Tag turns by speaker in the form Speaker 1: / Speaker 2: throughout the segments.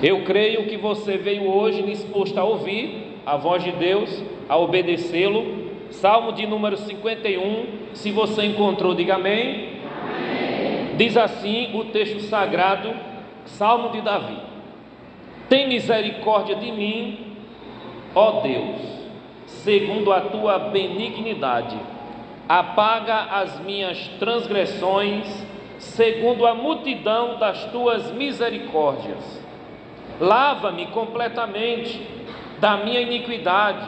Speaker 1: Eu creio que você veio hoje disposto a ouvir a voz de Deus, a obedecê-lo. Salmo de número 51, se você encontrou, diga amém. Amém. Diz assim o texto sagrado, Salmo de Davi: tem misericórdia de mim, ó Deus, segundo a tua benignidade, apaga as minhas transgressões, segundo a multidão das tuas misericórdias. Lava-me completamente da minha iniquidade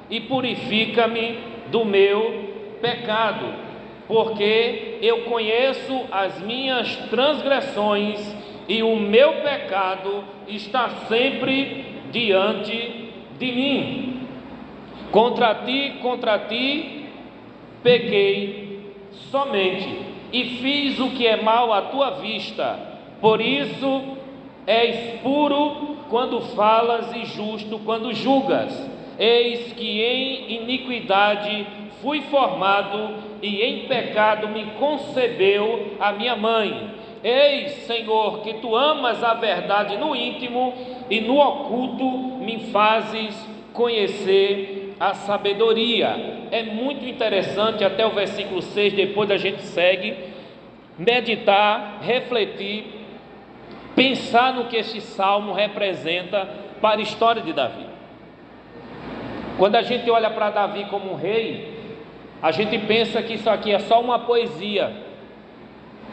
Speaker 1: e purifica-me do meu pecado, porque eu conheço as minhas transgressões e o meu pecado está sempre diante de mim. Contra ti pequei somente e fiz o que é mal à tua vista. Por isso és puro quando falas e justo quando julgas. Eis que em iniquidade fui formado e em pecado me concebeu a minha mãe. Eis, Senhor, que tu amas a verdade no íntimo e no oculto me fazes conhecer a sabedoria. É muito interessante até o versículo 6, depois a gente segue, meditar, refletir, pensar no que este salmo representa para a história de Davi. Quando a gente olha para Davi como um rei, a gente pensa que isso aqui é só uma poesia.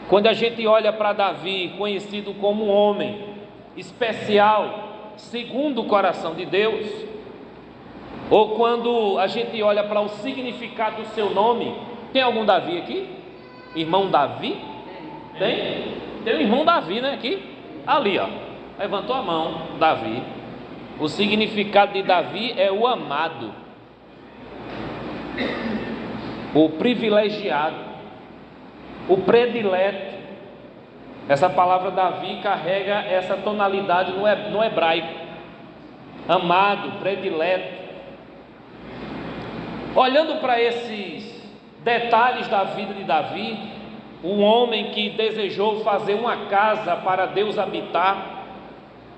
Speaker 1: Quando a gente olha para Davi, conhecido como um homem especial, segundo o coração de Deus, ou quando a gente olha para o significado do seu nome, tem algum Davi aqui? Irmão Davi? Tem? Tem um irmão Davi, né? Aqui? Ali, ó. Levantou a mão, Davi. O significado de Davi é o amado, o privilegiado, o predileto. Essa palavra Davi carrega essa tonalidade no hebraico: amado, predileto. Olhando para esses detalhes da vida de Davi, um homem que desejou fazer uma casa para Deus habitar,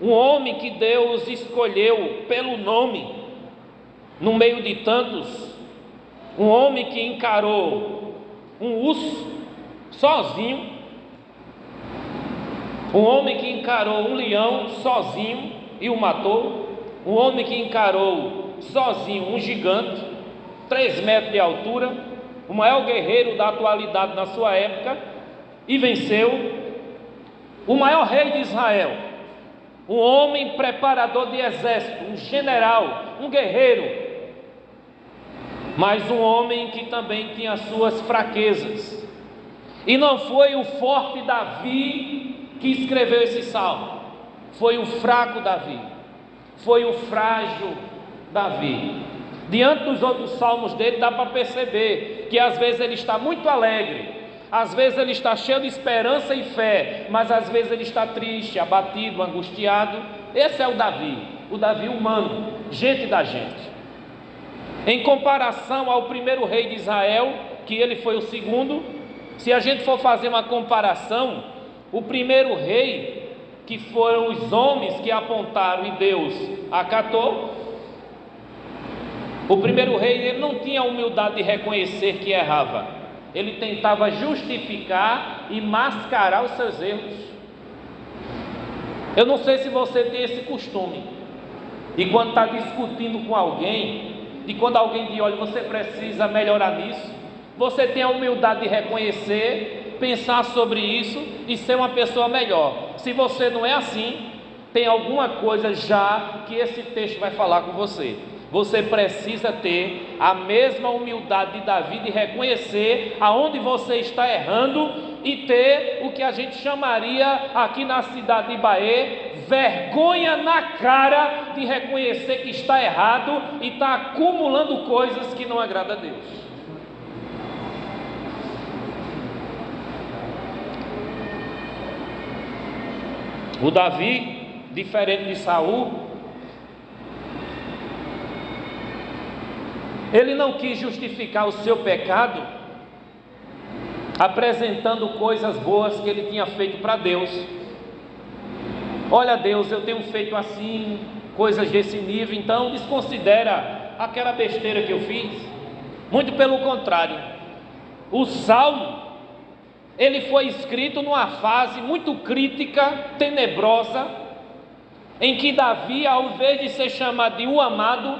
Speaker 1: um homem que Deus escolheu pelo nome, no meio de tantos, um homem que encarou um urso sozinho, um homem que encarou um leão sozinho e o matou, um homem que encarou sozinho um gigante, 3 metros de altura, o maior guerreiro da atualidade na sua época, e venceu, o maior rei de Israel, um homem preparador de exército, um general, um guerreiro, mas um homem que também tinha suas fraquezas. E não foi o forte Davi que escreveu esse salmo, foi o fraco Davi, foi o frágil Davi. Diante dos outros salmos dele dá para perceber que às vezes ele está muito alegre, às vezes ele está cheio de esperança e fé, mas às vezes ele está triste, abatido, angustiado. Esse é o Davi humano, gente da gente. Em comparação ao primeiro rei de Israel, que ele foi o segundo, se a gente for fazer uma comparação, o primeiro rei, que foram os homens que apontaram e Deus acatou, o primeiro rei ele não tinha a humildade de reconhecer que errava. Ele tentava justificar e mascarar os seus erros. Eu não sei se você tem esse costume, e quando está discutindo com alguém, e quando alguém diz, olha, você precisa melhorar nisso, você tem a humildade de reconhecer, pensar sobre isso e ser uma pessoa melhor. Se você não é assim, tem alguma coisa já que esse texto vai falar com você. Você precisa ter a mesma humildade de Davi de reconhecer aonde você está errando e ter o que a gente chamaria aqui na cidade de Bahia, vergonha na cara de reconhecer que está errado e está acumulando coisas que não agradam a Deus. O Davi, diferente de Saul, ele não quis justificar o seu pecado apresentando coisas boas que ele tinha feito para Deus. Olha, Deus, eu tenho feito assim, coisas desse nível, então desconsidera aquela besteira que eu fiz. Muito pelo contrário, o Salmo, ele foi escrito numa fase muito crítica, tenebrosa, em que Davi, ao invés de ser chamado de o amado,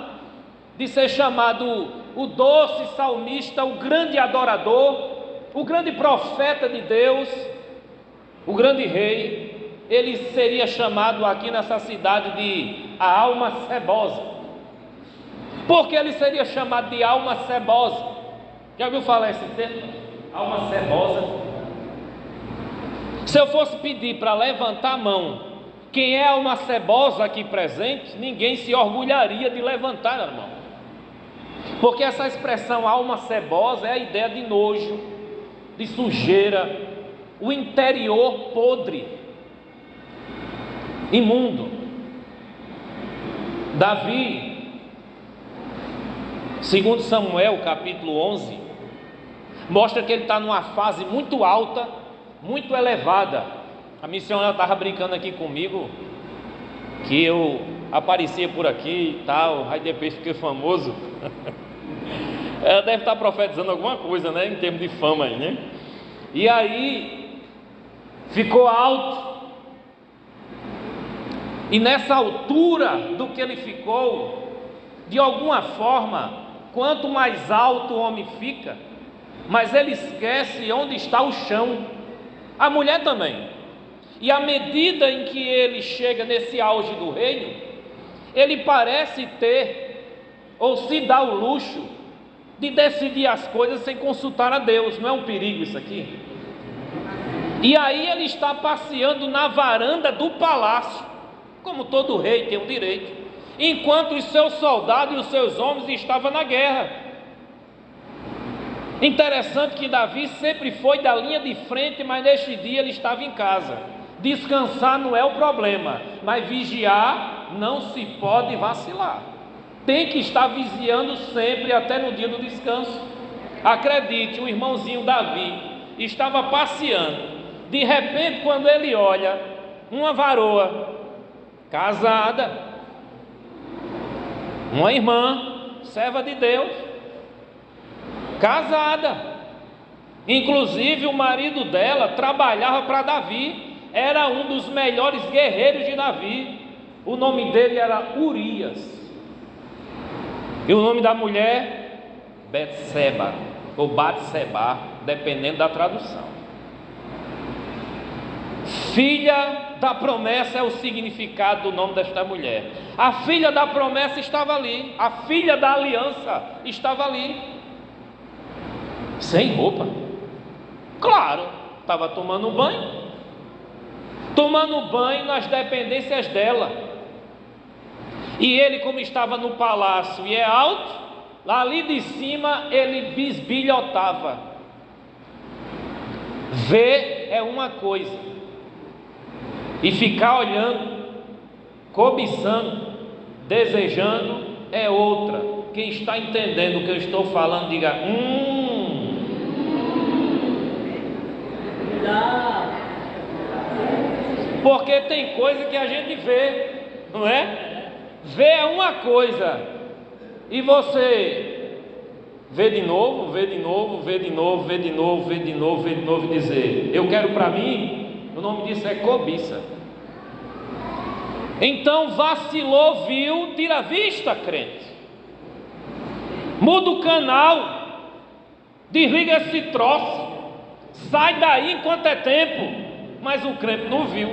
Speaker 1: de ser chamado o doce salmista, o grande adorador, o grande profeta de Deus, o grande rei, ele seria chamado aqui nessa cidade de a alma cebosa. Por que ele seria chamado de alma cebosa? Já ouviu falar esse termo? Alma cebosa. Se eu fosse pedir para levantar a mão, quem é alma cebosa aqui presente, ninguém se orgulharia de levantar a mão. Porque essa expressão alma cebosa é a ideia de nojo, de sujeira, o interior podre, imundo. Davi, segundo Samuel capítulo 11, mostra que ele está numa fase muito alta, muito elevada. A missionária estava brincando aqui comigo, que eu aparecia por aqui e tal, aí depois fiquei famoso. Ela deve estar profetizando alguma coisa, né, em termos de fama aí, né? E aí ficou alto. E nessa altura do que ele ficou, de alguma forma, quanto mais alto o homem fica, mas ele esquece onde está o chão. A mulher também. E à medida em que ele chega nesse auge do reino, ele parece ter, ou se dá o luxo, de decidir as coisas sem consultar a Deus. Não é um perigo isso aqui? E aí ele está passeando na varanda do palácio, como todo rei tem o direito, enquanto os seus soldados e os seus homens estavam na guerra. Interessante que Davi sempre foi da linha de frente, mas neste dia ele estava em casa. Descansar não é o problema, mas vigiar não se pode vacilar. Tem que estar vigiando sempre, até no dia do descanso. Acredite, o irmãozinho Davi estava passeando. De repente, quando ele olha uma varoa casada, uma irmã, serva de Deus, casada, inclusive o marido dela trabalhava para Davi, era um dos melhores guerreiros de Davi, o nome dele era Urias, e o nome da mulher, Betseba, ou Batseba, dependendo da tradução. Filha da promessa é o significado do nome desta mulher. A filha da promessa estava ali, a filha da aliança estava ali, sem roupa, claro, estava tomando banho nas dependências dela. E ele, como estava no palácio e é alto, lá ali de cima ele bisbilhotava. Ver é uma coisa, e ficar olhando, cobiçando, desejando é outra. Quem está entendendo o que eu estou falando, diga Porque tem coisa que a gente vê, não é? Vê é uma coisa, e você vê de novo, vê de novo, vê de novo, vê de novo, vê de novo, vê de novo, e dizer, eu quero para mim. O nome disso é cobiça. Então vacilou, viu, tira a vista, crente. Muda o canal, desliga esse troço, sai daí enquanto é tempo. Mas o crente não viu.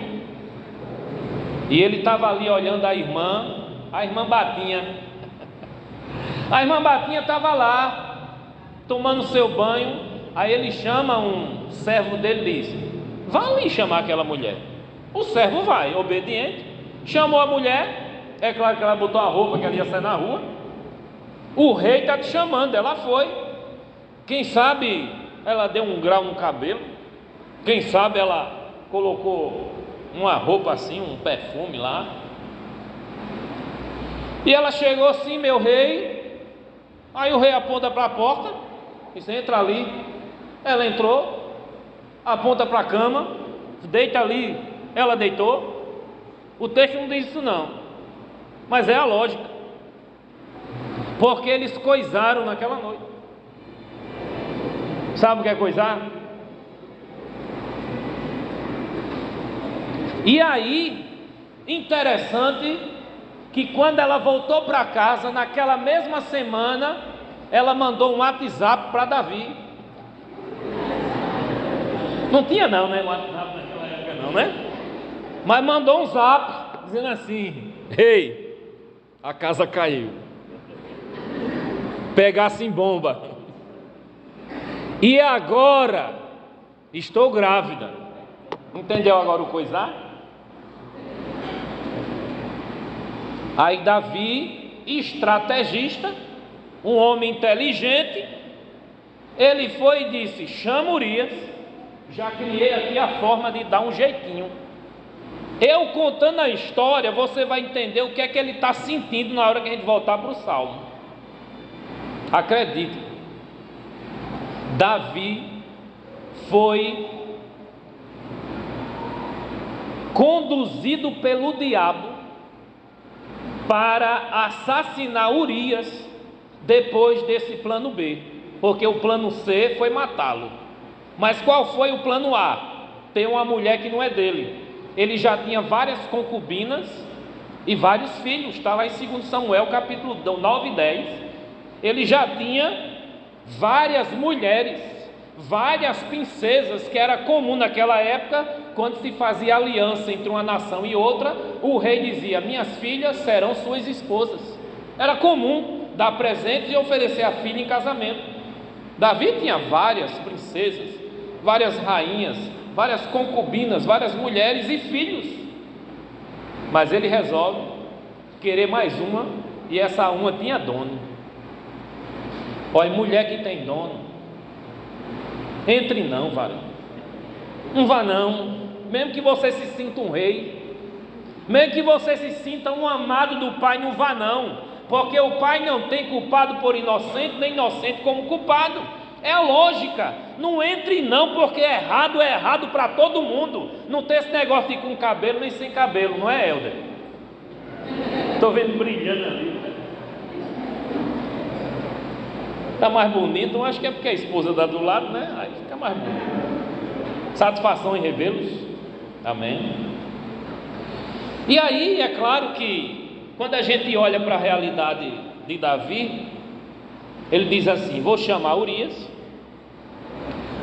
Speaker 1: E ele estava ali olhando a irmã Batinha. A irmã Batinha estava lá, tomando seu banho. Aí ele chama um servo dele e diz, vá ali chamar aquela mulher. O servo vai, obediente, chamou a mulher. É claro que ela botou a roupa que ela ia sair na rua. O rei está te chamando, ela foi. Quem sabe ela deu um grau no cabelo, quem sabe ela colocou uma roupa assim, um perfume lá. E ela chegou assim, meu rei. Aí o rei aponta para a porta, disse, entra ali. Ela entrou, aponta para a cama, deita ali. Ela deitou. O texto não diz isso não, mas é a lógica, porque eles coisaram naquela noite. Sabe o que é coisar? E aí, interessante que quando ela voltou para casa, naquela mesma semana, ela mandou um WhatsApp para Davi. Não tinha não, né? WhatsApp naquela época não, né? Mas mandou um zap dizendo assim: ei, a casa caiu, pegasse em bomba, e agora estou grávida. Entendeu agora o coisar? Aí Davi, estrategista, um homem inteligente, ele foi e disse: chama Urias, já criei aqui a forma de dar um jeitinho. Eu contando a história, você vai entender o que é que ele está sentindo na hora que a gente voltar para o Salmo. Acredite, Davi foi conduzido pelo diabo para assassinar Urias depois desse plano B, porque o plano C foi matá-lo. Mas qual foi o plano A? Ter uma mulher que não é dele. Ele já tinha várias concubinas e vários filhos, está lá em 2 Samuel capítulo 9 e 10. Ele já tinha várias mulheres, várias princesas, que era comum naquela época. Quando se fazia aliança entre uma nação e outra, o rei dizia: minhas filhas serão suas esposas. Era comum dar presentes e oferecer a filha em casamento. Davi tinha várias princesas, várias rainhas, várias concubinas, várias mulheres e filhos. Mas ele resolve querer mais uma, e essa uma tinha dono. Olha, mulher que tem dono, entre não, varão. Não vá não. Mesmo que você se sinta um rei, mesmo que você se sinta um amado do Pai, não vá não, porque o Pai não tem culpado por inocente, nem inocente como culpado. É a lógica. Não entre não, porque é errado para todo mundo. Não tem esse negócio de ir com cabelo nem sem cabelo, não é, Helder? Estou vendo brilhando ali. Está mais bonito, eu acho que é porque a esposa está do lado, né? Aí fica mais bonito. Satisfação em revê-los. Amém. E aí, é claro que quando a gente olha para a realidade de Davi, ele diz assim: vou chamar Urias,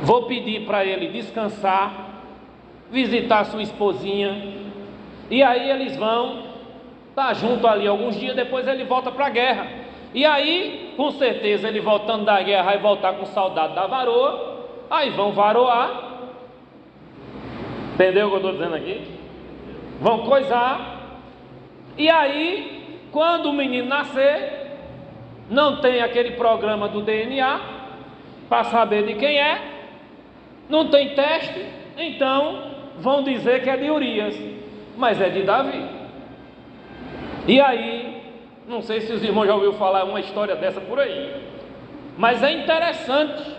Speaker 1: vou pedir para ele descansar, visitar sua esposinha, e aí eles vão estar junto ali alguns dias, depois ele volta para a guerra. E aí, com certeza, ele voltando da guerra vai voltar com saudade da varoa, aí vão varoar. Entendeu o que eu estou dizendo aqui? Vão coisar. E aí, quando o menino nascer, não tem aquele programa do DNA para saber de quem é, não tem teste, então vão dizer que é de Urias, mas é de Davi. E aí, não sei se os irmãos já ouviram falar uma história dessa por aí, mas é interessante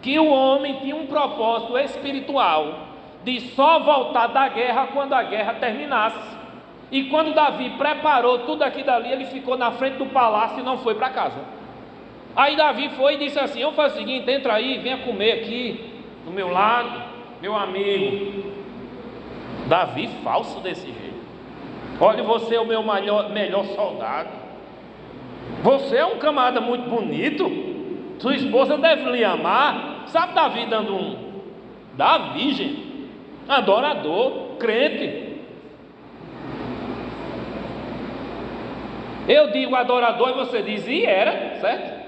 Speaker 1: que o homem tinha um propósito espiritual de só voltar da guerra quando a guerra terminasse. E quando Davi preparou tudo aqui dali, ele ficou na frente do palácio e não foi para casa. Aí Davi foi e disse assim: eu faço o seguinte, entra aí, venha comer aqui do meu lado, meu amigo. Davi falso desse jeito. Olha, você é o meu melhor soldado, você é um camarada muito bonito, sua esposa deve lhe amar. Sabe Davi dando um Davi, gente, adorador, crente. Eu digo adorador e você diz e era, certo?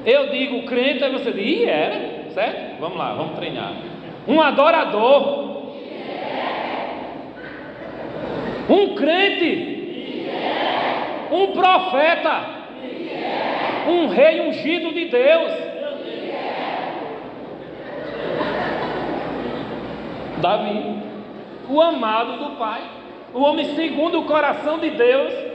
Speaker 1: Eu digo crente e você diz e era, certo? Vamos lá, vamos treinar. Um adorador, um crente, um profeta, um rei ungido de Deus. Davi, o amado do Pai, o homem segundo o coração de Deus,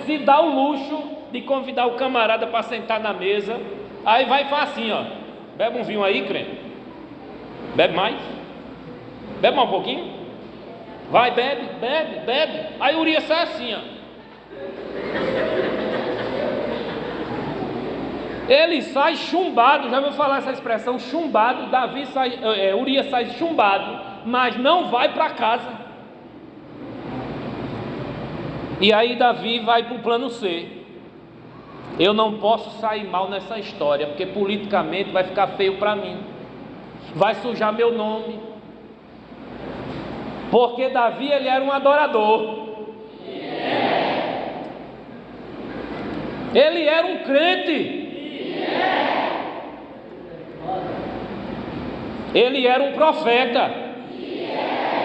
Speaker 1: se dá o luxo de convidar o camarada para sentar na mesa. Aí vai e faz assim, ó: bebe um vinho aí, crente. Bebe mais? Bebe mais um pouquinho? Vai, bebe, bebe, bebe. Aí Urias sai assim, ó. Ele sai chumbado, já ouviu falar essa expressão, chumbado. Urias sai chumbado, mas não vai para casa. E aí Davi vai para o plano C. Eu não posso sair mal nessa história, porque politicamente vai ficar feio para mim, vai sujar meu nome, porque Davi, ele era um adorador, ele era um crente, ele era um profeta,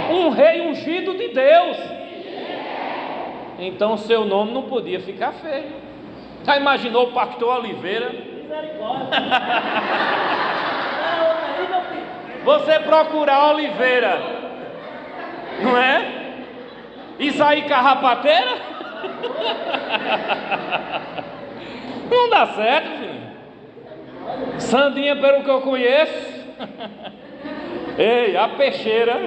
Speaker 1: um rei ungido de Deus. Então seu nome não podia ficar feio. Já imaginou o pastor Oliveira? Você procurar Oliveira, não é? E sair carrapateira? Não dá certo, filho. Sandinha, pelo que eu conheço. Ei, a peixeira.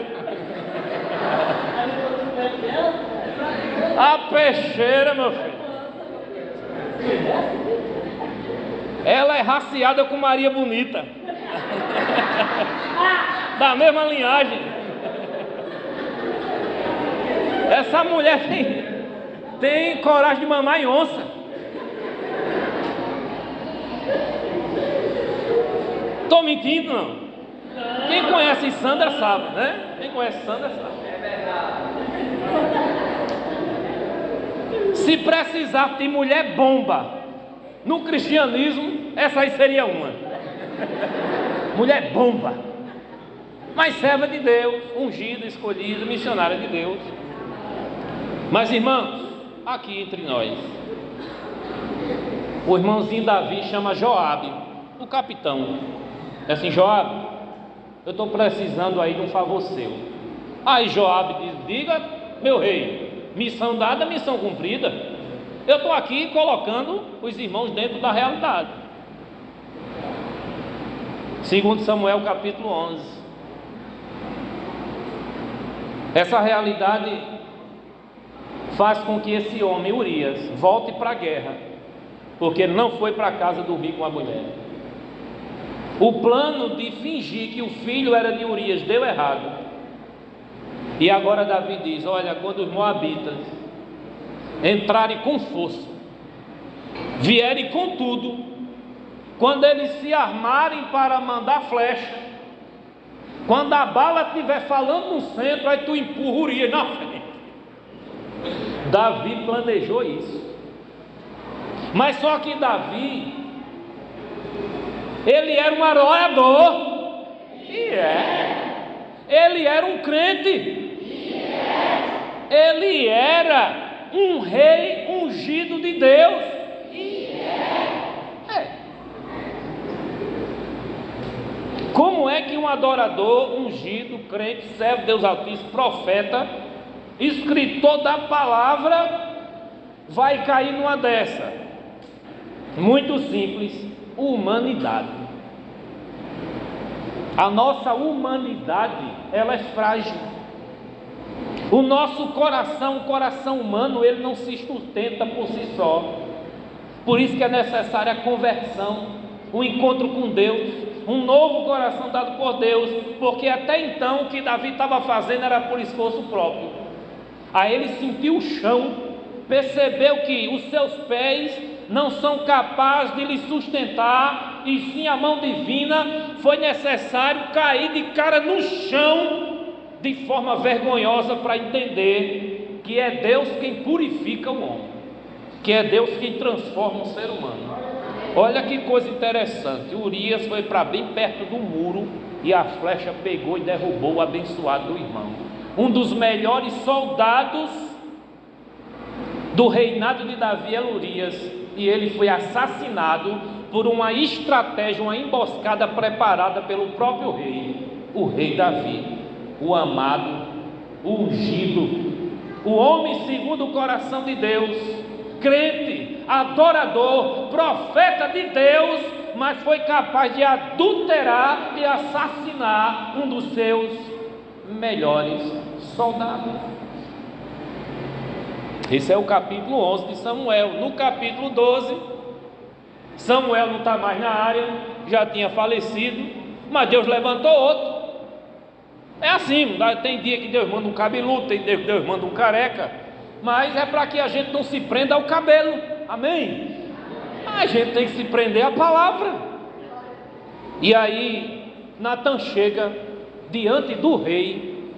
Speaker 1: A peixeira, meu filho. Ela é raciada com Maria Bonita. Da mesma linhagem. Essa mulher tem coragem de mamar em onça. Tô mentindo, não? Quem conhece Sandra sabe, né? Quem conhece Sandra sabe. É verdade. Se precisar de mulher bomba no cristianismo, essa aí seria uma. Mulher bomba, mas serva de Deus, ungida, escolhida, missionária de Deus. Mas irmãos, aqui entre nós, o irmãozinho Davi chama Joabe, o capitão. É assim: Joabe, eu estou precisando aí de um favor seu. Aí Joabe diz: diga, meu rei, missão dada, missão cumprida. Eu estou aqui colocando os irmãos dentro da realidade. 2 Samuel capítulo 11. Essa realidade faz com que esse homem, Urias, volte para a guerra, porque ele não foi para a casa dormir com a mulher. O plano de fingir que o filho era de Urias deu errado. E agora Davi diz: olha, quando os moabitas entrarem com força, vierem com tudo, quando eles se armarem para mandar flecha, quando a bala estiver falando no centro, aí tu empurra Urias na frente. Davi planejou isso. Mas só que Davi, ele era um adorador, ele era um crente, ele era um rei ungido de Deus. Como é que um adorador, ungido, crente, servo de Deus Altíssimo, profeta, escritor da palavra, vai cair numa dessa? Muito simples: humanidade. A nossa humanidade, ela é frágil. O nosso coração, o coração humano, ele não se sustenta por si só. Por isso que é necessária a conversão, o encontro com Deus, um novo coração dado por Deus, porque até então o que Davi estava fazendo era por esforço próprio. Aí ele sentiu o chão, percebeu que os seus pés não são capazes de lhe sustentar, e sim a mão divina. Foi necessário cair de cara no chão, de forma vergonhosa, para entender que é Deus quem purifica o homem, que é Deus quem transforma o ser humano. Olha que coisa interessante: Urias foi para bem perto do muro e a flecha pegou e derrubou o abençoado do irmão. Um dos melhores soldados do reinado de Davi é Urias, e ele foi assassinado por uma estratégia, uma emboscada preparada pelo próprio rei, o rei Davi, o amado, o ungido, o homem segundo o coração de Deus, crente, adorador, profeta de Deus, mas foi capaz de adulterar e assassinar um dos seus melhores soldado. Esse é o capítulo 11 de Samuel. No capítulo 12, Samuel não está mais na área, já tinha falecido, mas Deus levantou outro. É assim, tem dia que Deus manda um cabeludo, tem dia que Deus manda um careca, mas é para que a gente não se prenda ao cabelo, amém? A gente tem que se prender à palavra. E aí Natan chega diante do rei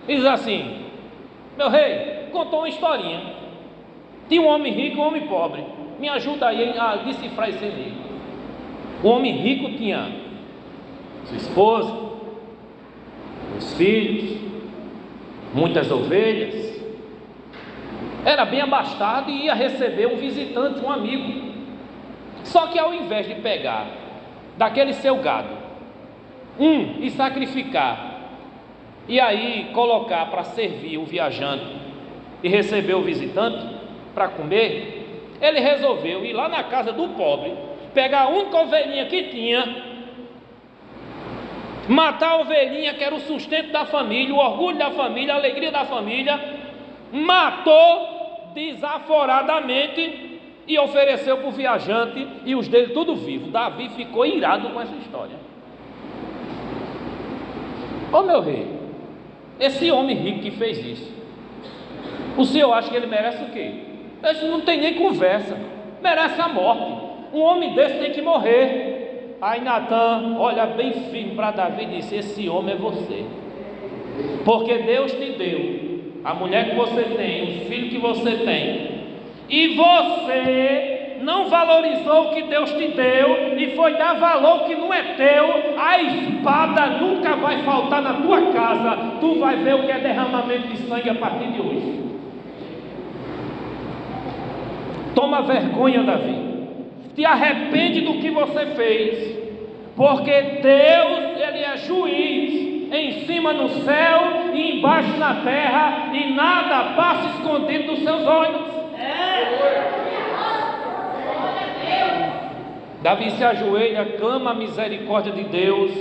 Speaker 1: e diz assim: meu rei, contou uma historinha, tinha um homem rico e um homem pobre, me ajuda aí a decifrar esse enigma. O homem rico tinha sua esposa, os filhos, muitas ovelhas, era bem abastado e ia receber um visitante, um amigo. Só que ao invés de pegar daquele seu gado e sacrificar, e aí colocar para servir o viajante e receber o visitante para comer, ele resolveu ir lá na casa do pobre, pegar a única ovelhinha que tinha, matar a ovelhinha que era o sustento da família, o orgulho da família, a alegria da família, matou desaforadamente e ofereceu para o viajante, e os dele tudo vivo. Davi ficou irado com essa história. Ô meu rei, esse homem rico que fez isso, o senhor acha que ele merece o quê? Isso não tem nem conversa, merece a morte. Um homem desse tem que morrer. Aí Natan olha bem firme para Davi e disse: esse homem é você, porque Deus te deu a mulher que você tem, os filhos que você tem, e você não valorizou o que Deus te deu e foi dar valor que não é teu. A espada nunca vai faltar na tua casa. Tu vai ver o que é derramamento de sangue a partir de hoje. Toma vergonha, Davi. Te arrepende do que você fez, porque Deus, Ele é juiz em cima no céu e embaixo na terra, e nada passa escondido dos seus olhos. Davi se ajoelha, clama a misericórdia de Deus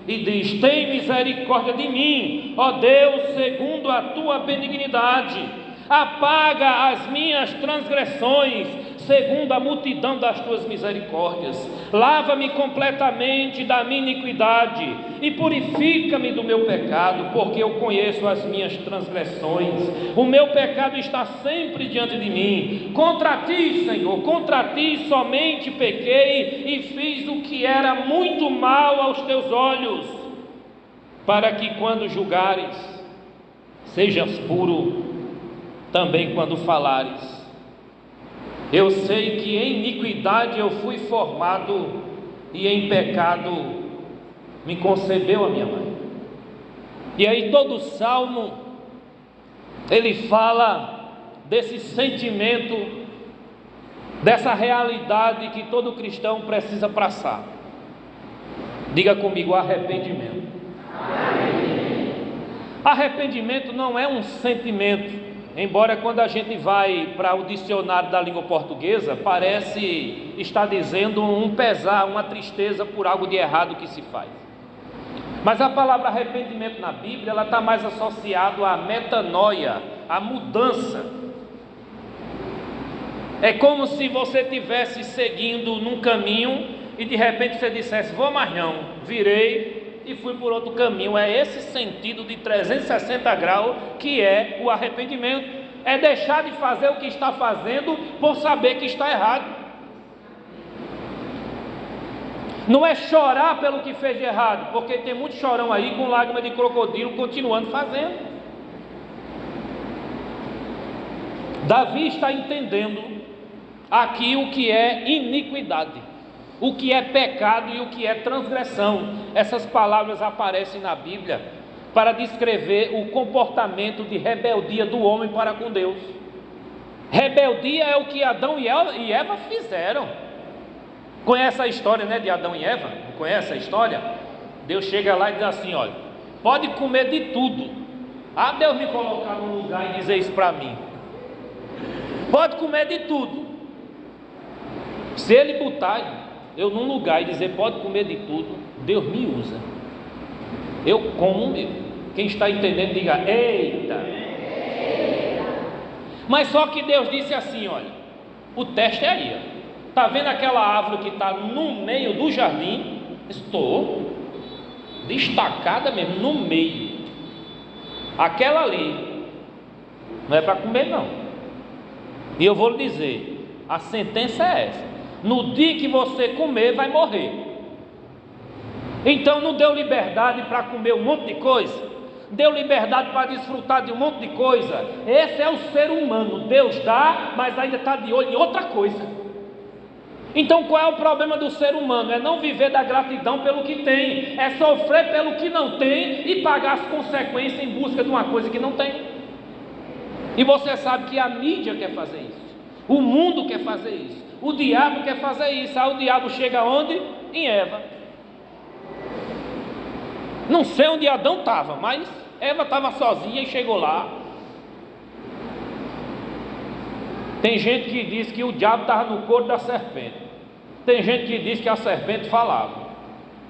Speaker 1: e diz: tem misericórdia de mim, ó Deus, segundo a tua benignidade, apaga as minhas transgressões, segundo a multidão das tuas misericórdias. Lava-me completamente da minha iniquidade e purifica-me do meu pecado, porque eu conheço as minhas transgressões. O meu pecado está sempre diante de mim. Contra ti, Senhor, contra ti somente pequei e fiz o que era muito mal aos teus olhos, para que quando julgares sejas puro também quando falares. Eu sei que em iniquidade eu fui formado e em pecado me concebeu a minha mãe. E aí todo o salmo ele fala desse sentimento, dessa realidade que todo cristão precisa passar. Diga comigo: arrependimento. Arrependimento não é um sentimento. Embora quando a gente vai para o dicionário da língua portuguesa, parece estar dizendo um pesar, uma tristeza por algo de errado que se faz. Mas a palavra arrependimento na Bíblia, ela está mais associada à metanoia, à mudança. É como se você estivesse seguindo num caminho e de repente você dissesse: vou mais não, virei e fui por outro caminho. É esse sentido de 360 graus que é o arrependimento. É deixar de fazer o que está fazendo por saber que está errado. Não é chorar pelo que fez de errado, porque tem muito chorão aí com lágrima de crocodilo continuando fazendo. Davi está entendendo aqui o que é iniquidade, o que é pecado e o que é transgressão. Essas palavras aparecem na Bíblia para descrever o comportamento de rebeldia do homem para com Deus. Rebeldia é o que Adão e Eva fizeram. Conhece a história, né, de Adão e Eva? Conhece a história? Deus chega lá e diz assim: olha, pode comer de tudo. Ah, Deus me colocar num lugar e dizer isso para mim. Pode comer de tudo. Se Ele botar eu num lugar e dizer pode comer de tudo, Deus me usa. Eu como mesmo. Quem está entendendo, diga: eita! Mas só que Deus disse assim: olha, o teste é aí, está vendo aquela árvore que está no meio do jardim? Estou destacada mesmo, no meio. Aquela ali não é para comer, não. E eu vou lhe dizer, a sentença é essa: no dia que você comer, vai morrer. Então não deu liberdade para comer um monte de coisa, deu liberdade para desfrutar de um monte de coisa. Esse é o ser humano. Deus dá, mas ainda está de olho em outra coisa. Então qual é o problema do ser humano? É não viver da gratidão pelo que tem, é sofrer pelo que não tem e pagar as consequências em busca de uma coisa que não tem. E você sabe que a mídia quer fazer isso, o mundo quer fazer isso, o diabo quer fazer isso. Aí o diabo chega onde? Em Eva. Não sei onde Adão estava, mas Eva estava sozinha e chegou lá. Tem gente que diz que o diabo estava no corpo da serpente. Tem gente que diz que a serpente falava.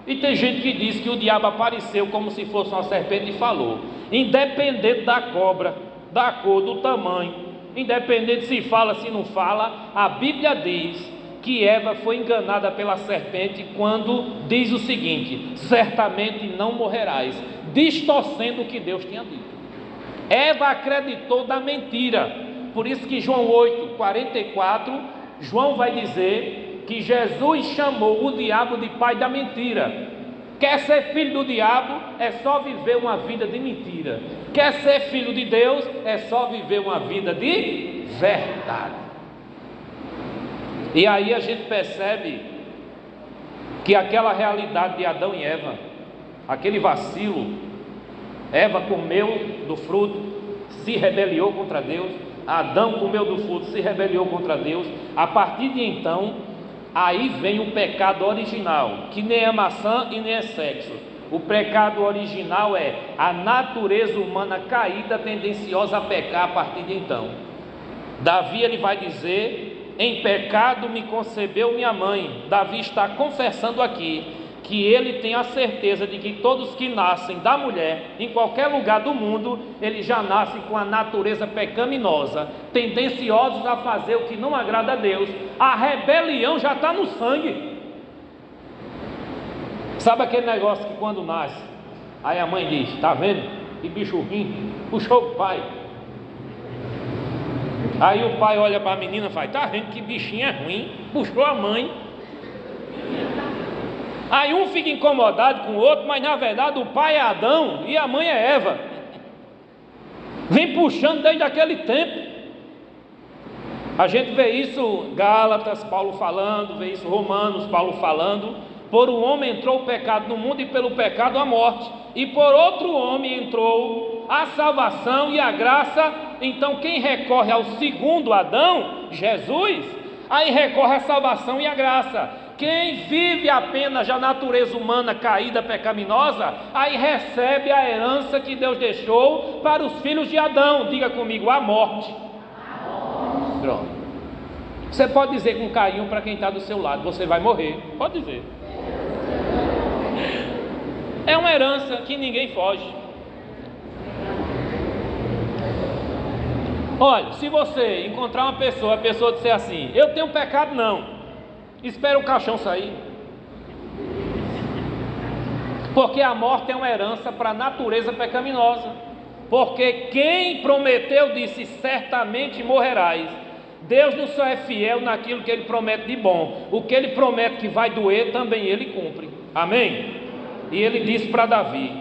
Speaker 1: E tem gente que diz que o diabo apareceu como se fosse uma serpente e falou. Independente da cobra, da cor, do tamanho, independente se fala, se não fala, a Bíblia diz que Eva foi enganada pela serpente quando diz o seguinte: certamente não morrerás, distorcendo o que Deus tinha dito. Eva acreditou na mentira. Por isso que João 8:44, João vai dizer que Jesus chamou o diabo de pai da mentira. Quer ser filho do diabo, é só viver uma vida de mentira. Quer ser filho de Deus, é só viver uma vida de verdade. E aí a gente percebe que aquela realidade de Adão e Eva, aquele vacilo, Eva comeu do fruto, se rebeliou contra Deus. Adão comeu do fruto, se rebeliou contra Deus. A partir de então, aí vem o pecado original, que nem é maçã e nem é sexo. O pecado original é a natureza humana caída, tendenciosa a pecar a partir de então. Davi, ele vai dizer: em pecado me concebeu minha mãe. Davi está confessando aqui que ele tem a certeza de que todos que nascem da mulher, em qualquer lugar do mundo, eles já nascem com a natureza pecaminosa, tendenciosos a fazer o que não agrada a Deus. A rebelião já está no sangue. Sabe aquele negócio que quando nasce, aí a mãe diz: tá vendo? Que bicho ruim, puxou o pai. Aí o pai olha para a menina e fala: tá vendo que bichinho é ruim, puxou a mãe. Aí um fica incomodado com o outro, mas na verdade o pai é Adão e a mãe é Eva. Vem puxando desde aquele tempo. A gente vê isso Gálatas, Paulo falando, vê isso Romanos, Paulo falando: por um homem entrou o pecado no mundo e pelo pecado a morte, e por outro homem entrou a salvação e a graça. Então quem recorre ao segundo Adão, Jesus, aí recorre à salvação e à graça. Quem vive apenas a natureza humana caída, pecaminosa, aí recebe a herança que Deus deixou para os filhos de Adão. Diga comigo: a morte. Pronto. Você pode dizer com carinho para quem está do seu lado: você vai morrer. Pode dizer. É uma herança que ninguém foge. Olha, se você encontrar uma pessoa, a pessoa disser assim: eu tenho pecado, não. Espera o caixão sair. Porque a morte é uma herança para a natureza pecaminosa. Porque quem prometeu disse: certamente morrerás. Deus não só é fiel naquilo que Ele promete de bom, o que Ele promete que vai doer, também Ele cumpre. Amém? E Ele disse para Davi: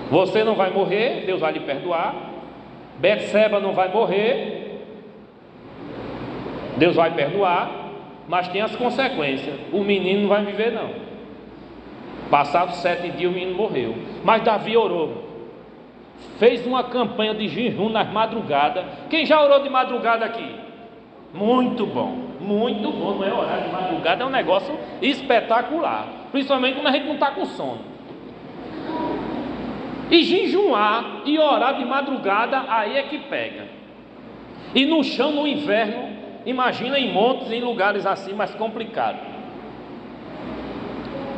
Speaker 1: você não vai morrer, Deus vai lhe perdoar. Betseba não vai morrer, Deus vai perdoar. Mas tem as consequências: o menino não vai viver não. Passados 7 dias o menino morreu. Mas Davi orou, fez uma campanha de jejum nas madrugadas. Quem já orou de madrugada aqui? Muito bom, não é? Orar de madrugada é um negócio espetacular, principalmente quando a gente não está com sono. E jejuar e orar de madrugada, aí é que pega. E no chão, no inverno, imagina em montes, em lugares assim mais complicados.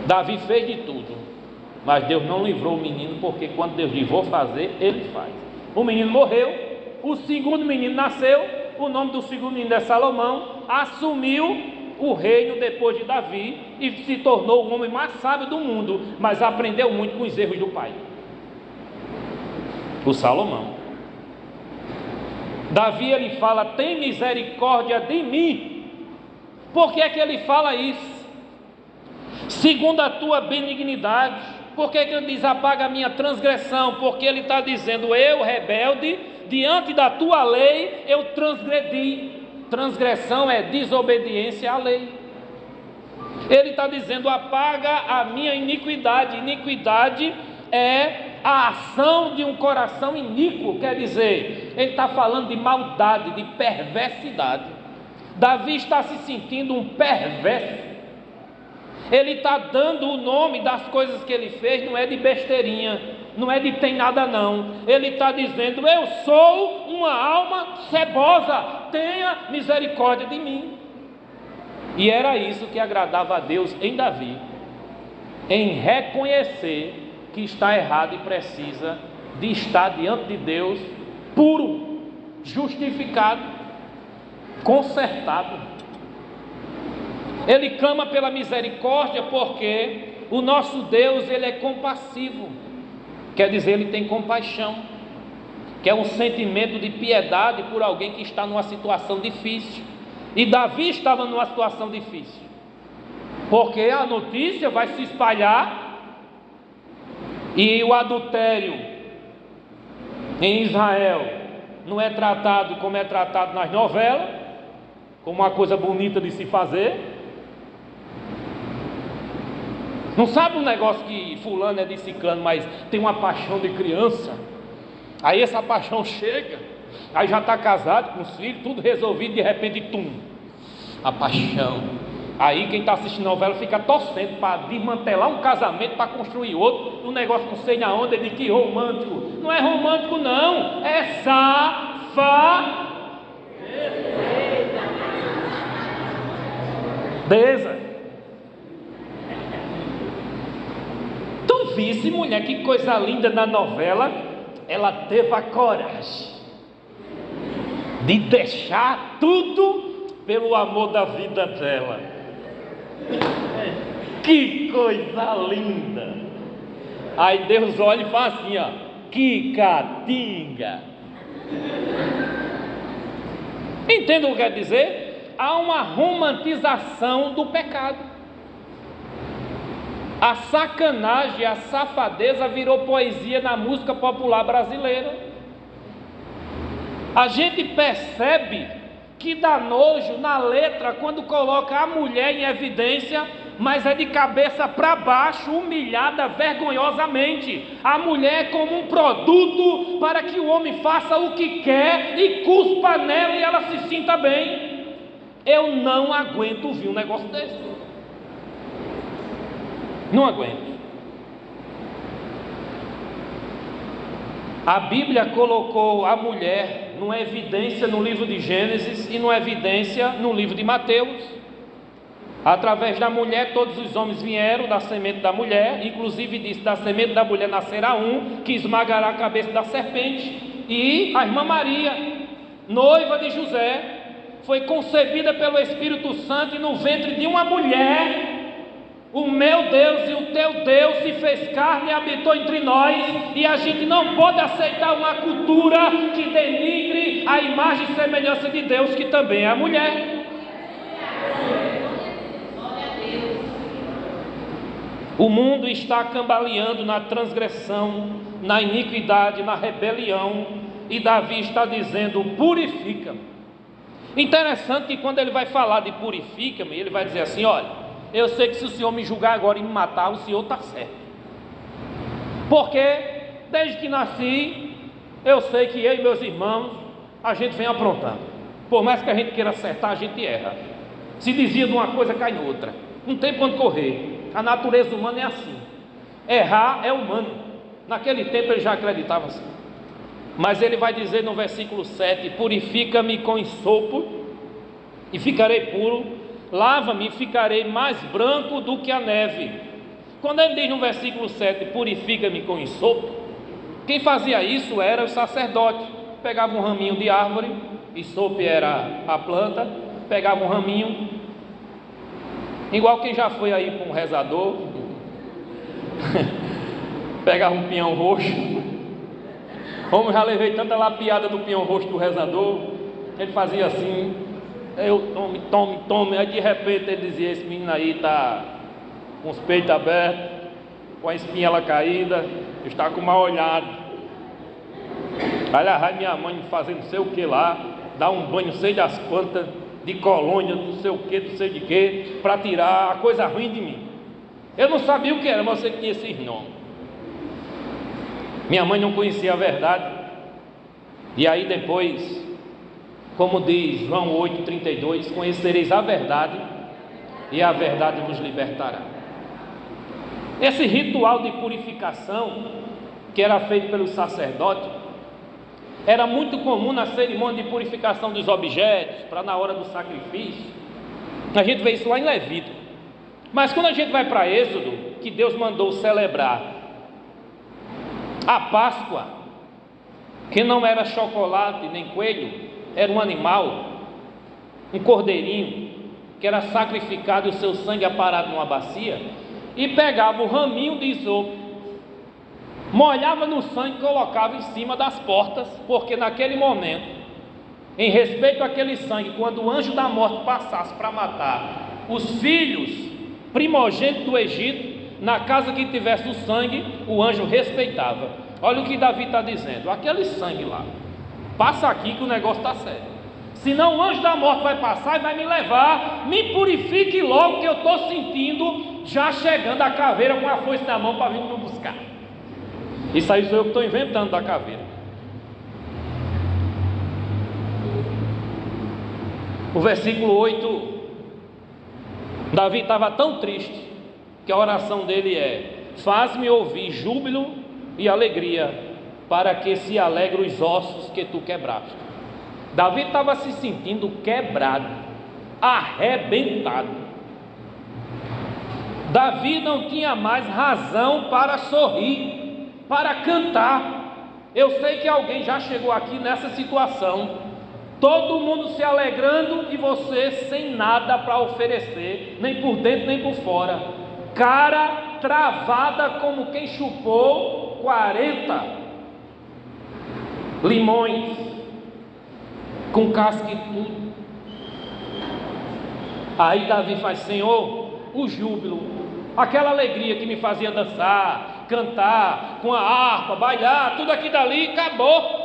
Speaker 1: Davi fez de tudo. Mas Deus não livrou o menino, porque quando Deus diz vou fazer, ele faz. O menino morreu, o segundo menino nasceu, o nome do segundo menino é Salomão, assumiu o reino depois de Davi e se tornou o homem mais sábio do mundo, mas aprendeu muito com os erros do pai, o Salomão. Davi, ele fala: tem misericórdia de mim. Por que é que ele fala isso? Segundo a tua benignidade. Por que que ele diz apaga a minha transgressão? Porque ele está dizendo: eu, rebelde, diante da tua lei eu transgredi. Transgressão é desobediência à lei. Ele está dizendo: apaga a minha iniquidade. Iniquidade é a ação de um coração iníquo, quer dizer, ele está falando de maldade, de perversidade. Davi está se sentindo um perverso. Ele está dando o nome das coisas que ele fez, não é de besteirinha, não é de tem nada não. Ele está dizendo: eu sou uma alma cebosa, tenha misericórdia de mim. E era isso que agradava a Deus em Davi, em reconhecer que está errado e precisa de estar diante de Deus puro, justificado, consertado. Ele clama pela misericórdia porque o nosso Deus, ele é compassivo, quer dizer, ele tem compaixão, que é um sentimento de piedade por alguém que está numa situação difícil. E Davi estava numa situação difícil, porque a notícia vai se espalhar e o adultério em Israel não é tratado como é tratado nas novelas, como uma coisa bonita de se fazer. Não sabe um negócio que fulano é de ciclano, mas tem uma paixão de criança. Aí essa paixão chega, aí já está casado com os filhos, tudo resolvido, de repente, a paixão. Aí quem está assistindo a novela fica torcendo para desmantelar um casamento, para construir outro, um negócio não sei na onda, de que romântico. Não é romântico não, é safadeza. Tu visse, mulher, que coisa linda na novela. Ela teve a coragem de deixar tudo pelo amor da vida dela. Que coisa linda! Aí Deus olha e fala assim, ó: que catinga! Entende o que quer dizer? Há uma romantização do pecado. A sacanagem, a safadeza virou poesia na música popular brasileira. A gente percebe que dá nojo na letra quando coloca a mulher em evidência, mas é de cabeça para baixo, humilhada vergonhosamente. A mulher é como um produto para que o homem faça o que quer e cuspa nela e ela se sinta bem. Eu não aguento ouvir um negócio desse. Não aguento. A Bíblia colocou a mulher numa evidência no livro de Gênesis e numa evidência no livro de Mateus. Através da mulher todos os homens vieram, da semente da mulher, inclusive disse: da semente da mulher nascerá um que esmagará a cabeça da serpente. E a irmã Maria, noiva de José, foi concebida pelo Espírito Santo e no ventre de uma mulher. O meu Deus e o teu Deus se fez carne e habitou entre nós, e a gente não pode aceitar uma cultura que denigre a imagem e semelhança de Deus, que também é a mulher. O mundo está cambaleando na transgressão, na iniquidade, na rebelião, e Davi está dizendo: purifica-me. Interessante que quando ele vai falar de purifica-me, ele vai dizer assim: olha, eu sei que se o Senhor me julgar agora e me matar, o Senhor está certo. Porque desde que nasci, eu sei que eu e meus irmãos, a gente vem aprontando. Por mais que a gente queira acertar, a gente erra. Se desvia de uma coisa, cai noutra. Não tem para onde correr. A natureza humana é assim. Errar é humano. Naquele tempo ele já acreditava assim. Mas ele vai dizer no versículo 7: purifica-me com ensopo e ficarei puro. Lava-me e ficarei mais branco do que a neve. Quando ele diz no versículo 7, purifica-me com ensopo, quem fazia isso era o sacerdote. Pegava um raminho de árvore, ensopo era a planta, pegava um raminho, igual quem já foi aí para um rezador, pegava um pinhão roxo. Como já levei tanta lapiada do pinhão roxo do rezador, ele fazia assim, eu tome, aí de repente ele dizia, esse menino aí está com os peitos abertos, com a espinha caída, está com mal olhado. Vai minha mãe fazer não sei o que lá, dar um banho sei das quantas, de colônia, não sei o que, não sei de que, para tirar a coisa ruim de mim. Eu não sabia o que era, mas eu sei que tinha esses nomes. Minha mãe não conhecia a verdade. E aí depois, como diz João 8,32, conhecereis a verdade e a verdade vos libertará. Esse ritual de purificação que era feito pelo sacerdote era muito comum na cerimônia de purificação dos objetos, para na hora do sacrifício. A gente vê isso lá em Levítico. Mas quando a gente vai para Êxodo, que Deus mandou celebrar a Páscoa, que não era chocolate nem coelho, era um animal, um cordeirinho, que era sacrificado e o seu sangue aparado numa bacia, e pegava o raminho de isopo, molhava no sangue e colocava em cima das portas, porque naquele momento, em respeito àquele sangue, quando o anjo da morte passasse para matar os filhos primogênitos do Egito, na casa que tivesse o sangue, o anjo respeitava. Olha o que Davi está dizendo, aquele sangue lá, passa aqui que o negócio está sério, senão o anjo da morte vai passar e vai me levar, me purifique logo que eu estou sentindo, já chegando a caveira com a foice na mão para vir me buscar. Isso aí sou eu que estou inventando da caveira. O versículo 8, Davi estava tão triste, que a oração dele é: faz-me ouvir júbilo e alegria, para que se alegrem os ossos que tu quebraste. Davi estava se sentindo quebrado, arrebentado. Davi não tinha mais razão para sorrir, para cantar. Eu sei que alguém já chegou aqui nessa situação, todo mundo se alegrando e você sem nada para oferecer, nem por dentro nem por fora, cara travada como quem chupou 40 limões com casca e tudo. Aí Davi faz: Senhor, o júbilo, aquela alegria que me fazia dançar, cantar com a harpa, bailar, tudo aqui dali acabou.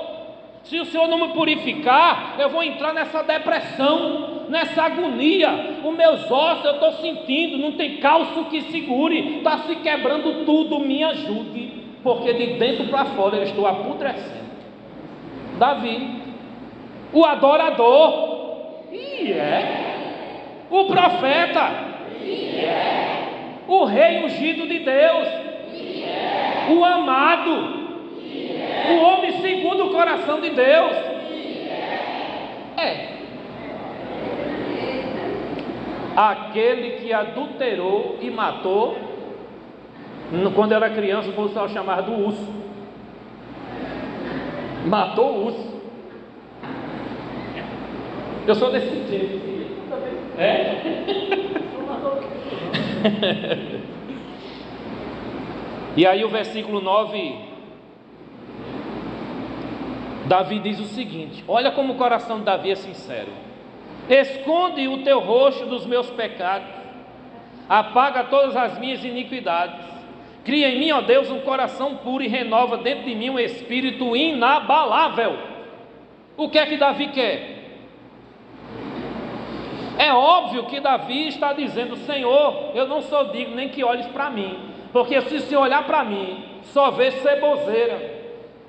Speaker 1: Se o Senhor não me purificar, eu vou entrar nessa depressão, nessa agonia. Os meus ossos eu estou sentindo, não tem calço que segure, está se quebrando tudo, me ajude, porque de dentro para fora eu estou apodrecendo. Davi, o adorador, o profeta, o rei ungido de Deus, o amado, o homem segundo o coração de Deus. Aquele que adulterou e matou, quando era criança, o pessoal chamava do urso. Matou o urso. Eu sou desse tipo. E aí o versículo 9, Davi diz o seguinte: olha como o coração de Davi é sincero. Esconde o teu rosto dos meus pecados, apaga todas as minhas iniquidades, cria em mim, ó Deus, um coração puro e renova dentro de mim um espírito inabalável. O que é que Davi quer? É óbvio que Davi está dizendo: Senhor, eu não sou digno nem que olhes para mim, porque se olhar para mim, só vê ceboseira.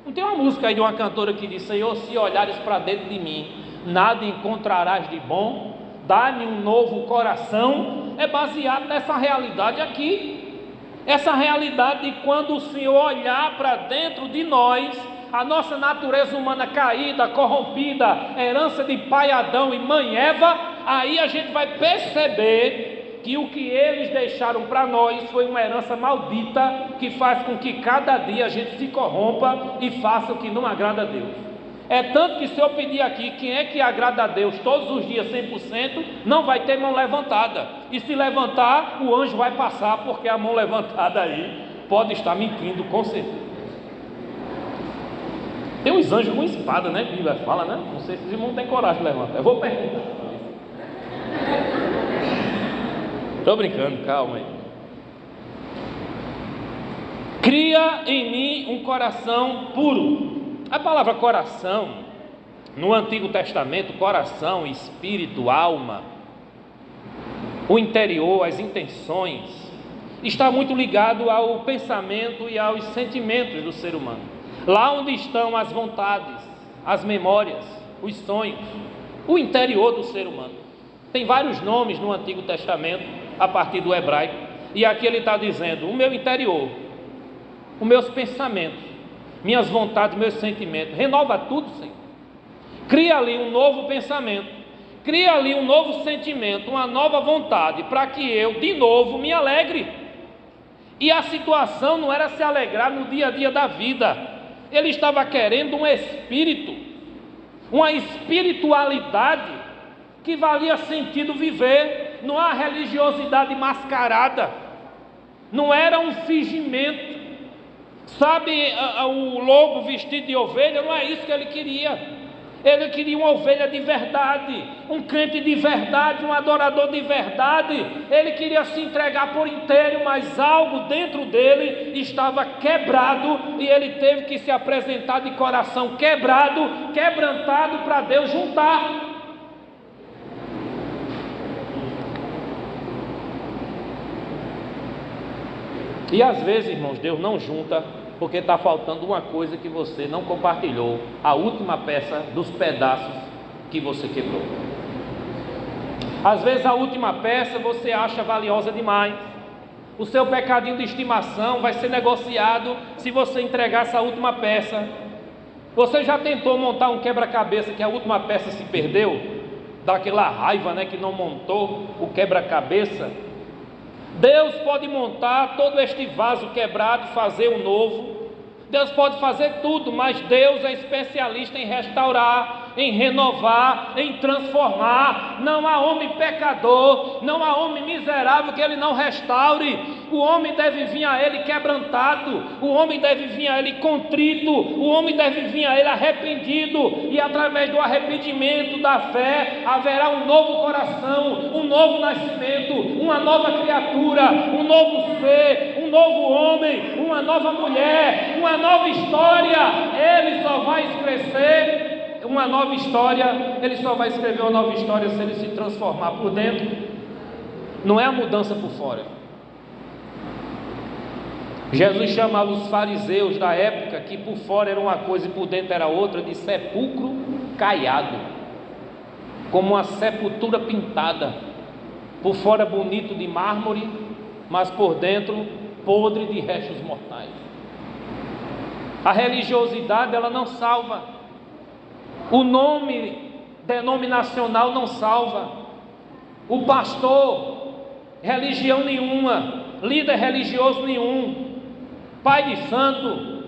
Speaker 1: Não tem uma música aí de uma cantora que diz: Senhor, se olhares para dentro de mim, nada encontrarás de bom, dá-me um novo coração. É baseado nessa realidade aqui, essa realidade de quando o Senhor olhar para dentro de nós, a nossa natureza humana caída, corrompida, herança de pai Adão e mãe Eva, aí a gente vai perceber que o que eles deixaram para nós foi uma herança maldita, que faz com que cada dia a gente se corrompa e faça o que não agrada a Deus. É tanto que se eu pedir aqui quem é que agrada a Deus todos os dias 100%, não vai ter mão levantada, e se levantar, o anjo vai passar, porque a mão levantada aí pode estar mentindo com certeza. Tem uns anjos com espada, né? A Bíblia fala, né? Não sei se os irmãos têm coragem de levantar. Eu vou perguntar. Estou brincando, calma aí. Cria em mim um coração puro. A palavra coração, no Antigo Testamento, coração, espírito, alma, o interior, as intenções, está muito ligado ao pensamento e aos sentimentos do ser humano. Lá onde estão as vontades, as memórias, os sonhos, o interior do ser humano. Tem vários nomes no Antigo Testamento, a partir do hebraico, e aqui ele está dizendo: o meu interior, os meus pensamentos, minhas vontades, meus sentimentos, renova tudo, Senhor. Cria ali um novo pensamento, cria ali um novo sentimento, uma nova vontade, para que eu, de novo, me alegre. E a situação não era se alegrar no dia a dia da vida. Ele estava querendo um espírito, uma espiritualidade que valia sentido viver. Não há religiosidade mascarada, não era um fingimento. Sabe, o lobo vestido de ovelha, não é isso que ele queria. Ele queria uma ovelha de verdade, um crente de verdade, um adorador de verdade. Ele queria se entregar por inteiro, mas algo dentro dele estava quebrado, e ele teve que se apresentar de coração quebrado, quebrantado, para Deus juntar. E às vezes, irmãos, Deus não junta porque está faltando uma coisa que você não compartilhou, a última peça dos pedaços que você quebrou. Às vezes a última peça você acha valiosa demais. O seu pecadinho de estimação vai ser negociado se você entregar essa última peça. Você já tentou montar um quebra-cabeça que a última peça se perdeu? Dá aquela raiva, né, que não montou o quebra-cabeça. Deus pode montar todo este vaso quebrado, fazer um novo. Deus pode fazer tudo, mas Deus é especialista em restaurar, em renovar, em transformar. Não há homem pecador, não há homem miserável que Ele não restaure. O homem deve vir a Ele quebrantado, o homem deve vir a Ele contrito, o homem deve vir a Ele arrependido, e através do arrependimento, da fé, haverá um novo coração, um novo nascimento, uma nova criatura, um novo ser, um novo homem, uma nova mulher, uma nova história. Ele só vai crescer uma nova história, ele só vai escrever uma nova história se ele se transformar por dentro. Não é a mudança por fora. Jesus chamava os fariseus da época, que por fora era uma coisa e por dentro era outra, de sepulcro caiado, como uma sepultura pintada, por fora bonito de mármore, mas por dentro podre de restos mortais. A religiosidade, ela não salva. O nome denominacional não salva. O pastor, religião nenhuma, líder religioso nenhum, pai de santo,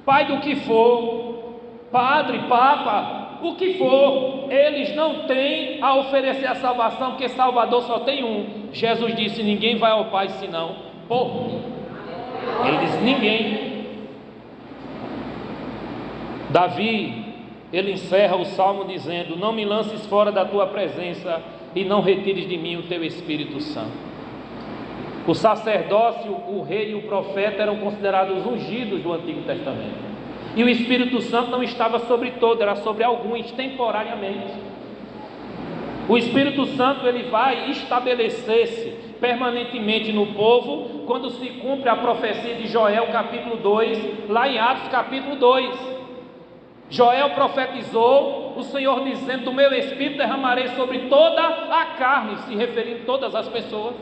Speaker 1: pai do que for, padre, papa, o que for, eles não têm a oferecer a salvação, porque Salvador só tem um. Jesus disse: ninguém vai ao Pai senão por mim. Ele disse: ninguém. Davi, ele encerra o salmo dizendo: não me lances fora da tua presença e não retires de mim o teu Espírito Santo. O sacerdócio, o rei e o profeta eram considerados ungidos do Antigo Testamento, e o Espírito Santo não estava sobre todos, era sobre alguns temporariamente. O Espírito Santo, ele vai estabelecer-se permanentemente no povo quando se cumpre a profecia de Joel capítulo 2, lá em Atos capítulo 2. Joel profetizou, o Senhor dizendo: do meu Espírito derramarei sobre toda a carne, se referindo a todas as pessoas.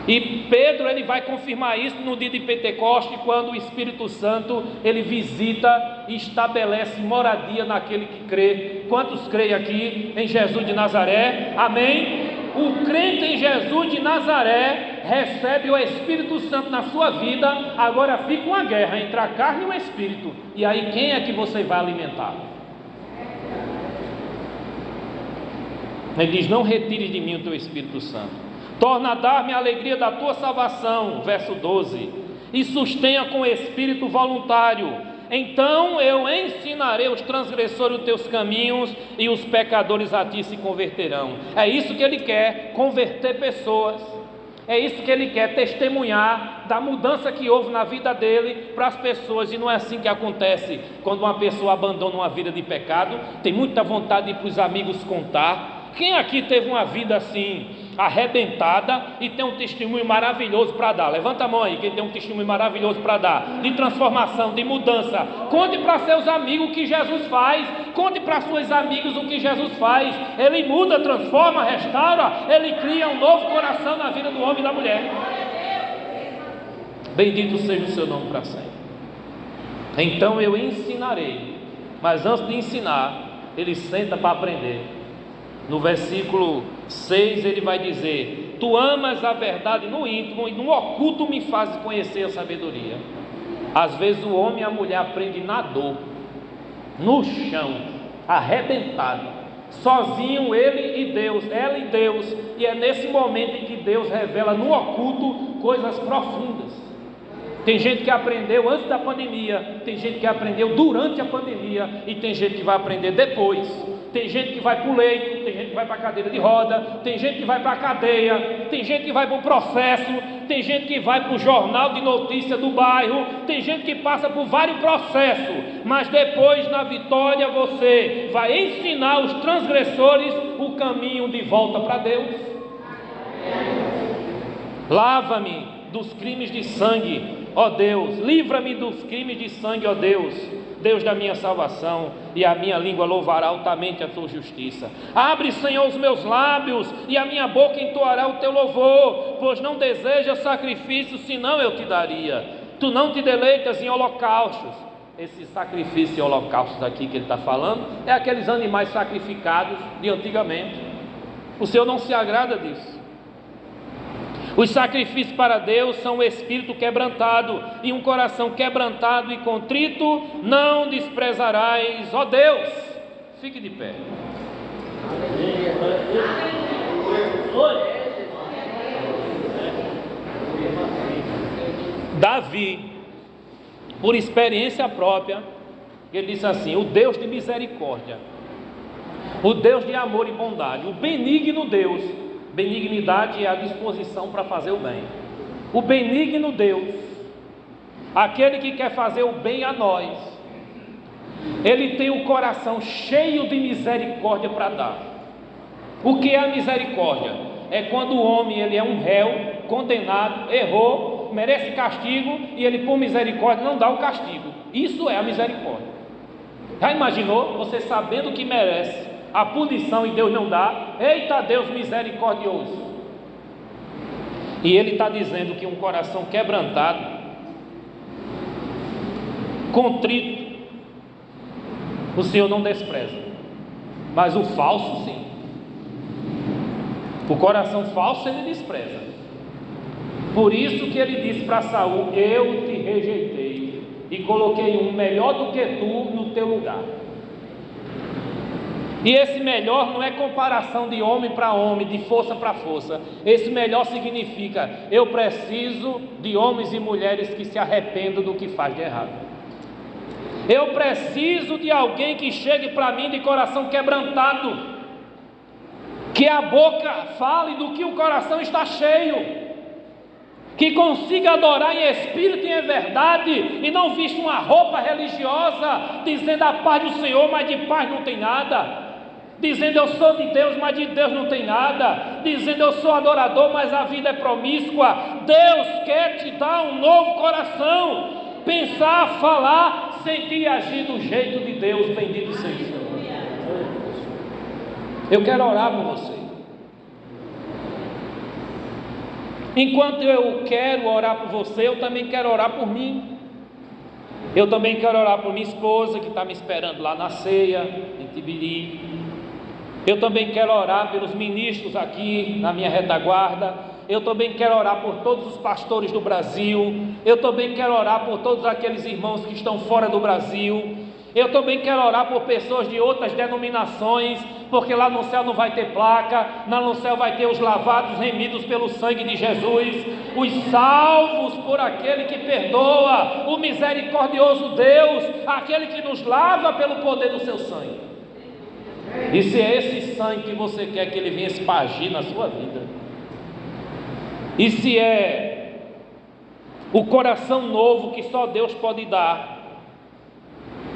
Speaker 1: E Pedro, ele vai confirmar isso no dia de Pentecoste, quando o Espírito Santo, ele visita e estabelece moradia naquele que crê. Quantos creem aqui em Jesus de Nazaré? Amém? o crente em Jesus de Nazaré recebe o Espírito Santo na sua vida, agora fica uma guerra entre a carne e o Espírito. E aí quem é que você vai alimentar? Ele diz: não retires de mim o teu Espírito Santo. Torna a dar-me a alegria da tua salvação, verso 12, e sustenha com espírito voluntário. Então eu ensinarei os transgressores os teus caminhos, e os pecadores a ti se converterão. É isso que ele quer, converter pessoas. É isso que ele quer, testemunhar da mudança que houve na vida dele para as pessoas. E não é assim que acontece quando uma pessoa abandona uma vida de pecado. Tem muita vontade de ir para os amigos contar. Quem aqui teve uma vida assim, arrebentada, e tem um testemunho maravilhoso para dar? Levanta a mão aí, quem tem um testemunho maravilhoso para dar, de transformação, de mudança. Conte para seus amigos o que Jesus faz. Conte para suas amigas o que Jesus faz. Ele muda, transforma, restaura. Ele cria um novo coração na vida do homem e da mulher. Bendito seja o seu nome para sempre. Então eu ensinarei. Mas antes de ensinar, ele senta para aprender. No versículo 6 ele vai dizer: tu amas a verdade no íntimo, e no oculto me fazes conhecer a sabedoria. Às vezes o homem e a mulher aprendem na dor, no chão, arrebentado, sozinho, ele e Deus, ela e Deus. E é nesse momento em que Deus revela no oculto coisas profundas. Tem gente que aprendeu antes da pandemia, tem gente que aprendeu durante a pandemia, e tem gente que vai aprender depois. Tem gente que vai para o leito, tem gente que vai para a cadeira de roda, tem gente que vai para a cadeia, tem gente que vai para o processo, tem gente que vai para o jornal de notícia do bairro, tem gente que passa por vários processos, mas depois, na vitória, você vai ensinar os transgressores o caminho de volta para Deus. Lava-me dos crimes de sangue, ó Deus, livra-me dos crimes de sangue, ó Deus, Deus da minha salvação, e a minha língua louvará altamente a tua justiça. Abre, Senhor, os meus lábios, e a minha boca entoará o teu louvor, pois não desejas sacrifício, senão eu te daria. Tu não te deleitas em holocaustos. Esse sacrifício e holocaustos aqui que ele está falando é aqueles animais sacrificados de antigamente. O Senhor não se agrada disso. Os sacrifícios para Deus são o espírito quebrantado, e um coração quebrantado e contrito não desprezarás, ó Deus. Fique de pé. Davi, por experiência própria, ele disse assim: o Deus de misericórdia, o Deus de amor e bondade, o benigno Deus. Benignidade é a disposição para fazer o bem. O benigno Deus, aquele que quer fazer o bem a nós, ele tem o coração cheio de misericórdia para dar. O que é a misericórdia? É quando o homem ele é um réu, condenado, errou, merece castigo, e ele por misericórdia não dá o castigo. Isso é a misericórdia. Já imaginou você sabendo que merece a punição e Deus não dá? Eita Deus misericordioso! E ele está dizendo que um coração quebrantado, contrito, o Senhor não despreza, mas o falso sim. O coração falso ele despreza. Por isso que ele disse para Saul: eu te rejeitei e coloquei um melhor do que tu no teu lugar. E esse melhor não é comparação de homem para homem, de força para força. Esse melhor significa: eu preciso de homens e mulheres que se arrependam do que faz de errado. Eu preciso de alguém que chegue para mim de coração quebrantado, que a boca fale do que o coração está cheio, que consiga adorar em espírito e em verdade, e não vista uma roupa religiosa, dizendo a paz do Senhor, mas de paz não tem nada, dizendo eu sou de Deus, mas de Deus não tem nada, dizendo eu sou adorador, mas a vida é promíscua. Deus quer te dar um novo coração, pensar, falar, sentir e agir do jeito de Deus. Bendito seja o Senhor. Eu quero orar por você. Enquanto eu quero orar por você, eu também quero orar por mim. Eu também quero orar por minha esposa, que está me esperando lá na ceia, em Tibiri. Eu também quero orar pelos ministros aqui na minha retaguarda. Eu também quero orar por todos os pastores do Brasil. Eu também quero orar por todos aqueles irmãos que estão fora do Brasil. Eu também quero orar por pessoas de outras denominações, porque lá no céu não vai ter placa, lá no céu vai ter os lavados, remidos pelo sangue de Jesus, os salvos por aquele que perdoa, o misericordioso Deus, aquele que nos lava pelo poder do seu sangue. E se é esse sangue que você quer que ele venha espargir na sua vida, e se é o coração novo que só Deus pode dar,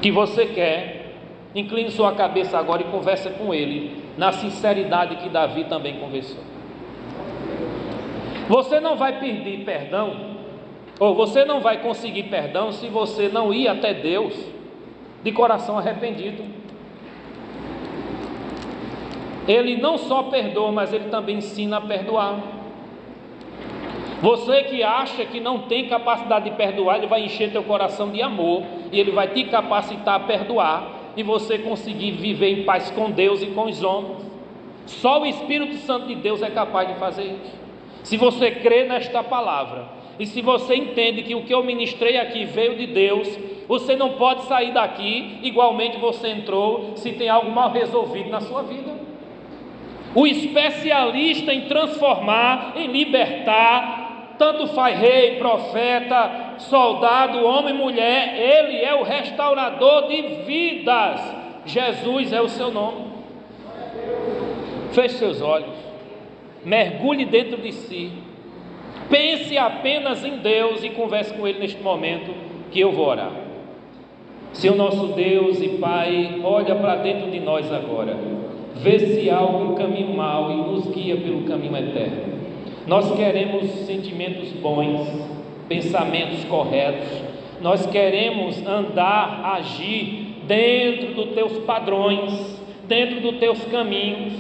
Speaker 1: que você quer, incline sua cabeça agora e conversa com Ele, na sinceridade que Davi também conversou. Você não vai pedir perdão, ou você não vai conseguir perdão, se você não ir até Deus de coração arrependido. Ele não só perdoa, mas Ele também ensina a perdoar. Você que acha que não tem capacidade de perdoar, Ele vai encher teu coração de amor, e Ele vai te capacitar a perdoar, e você conseguir viver em paz com Deus e com os homens. Só o Espírito Santo de Deus é capaz de fazer isso. Se você crê nesta palavra, e se você entende que o que eu ministrei aqui veio de Deus, você não pode sair daqui igualmente você entrou, se tem algo mal resolvido na sua vida. O especialista em transformar, em libertar, tanto faz rei, profeta, soldado, homem, mulher, Ele é o restaurador de vidas. Jesus é o seu nome. Feche seus olhos, mergulhe dentro de si, pense apenas em Deus e converse com Ele neste momento que eu vou orar. Senhor nosso Deus e Pai, olha para dentro de nós agora, vê se há algum caminho mau e nos guia pelo caminho eterno. Nós queremos sentimentos bons, pensamentos corretos, nós queremos andar, agir dentro dos teus padrões, dentro dos teus caminhos.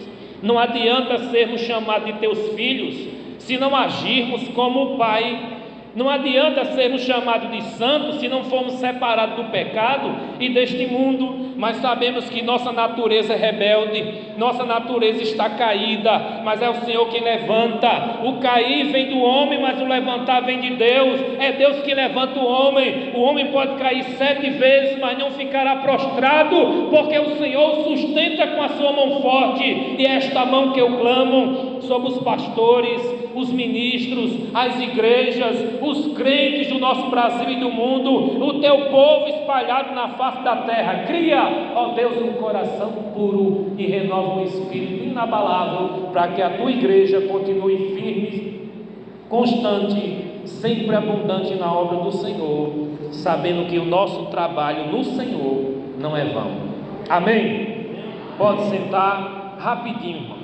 Speaker 1: Não adianta sermos chamados de teus filhos se não agirmos como o Pai. Não adianta sermos chamados de santos se não formos separados do pecado e deste mundo. Mas sabemos que nossa natureza é rebelde, nossa natureza está caída, mas é o Senhor quem levanta. O cair vem do homem, mas o levantar vem de Deus. É Deus que levanta o homem pode cair 7 vezes, mas não ficará prostrado, porque o Senhor o sustenta com a sua mão forte. E é esta mão que eu clamo sobre os pastores, os ministros, as igrejas, os crentes do nosso Brasil e do mundo, o teu povo espalhado na face da terra. Cria, ó Deus, um coração puro e renova um espírito inabalável, para que a tua igreja continue firme, constante, sempre abundante na obra do Senhor, sabendo que o nosso trabalho no Senhor não é vão. Amém? Pode sentar rapidinho, irmãos.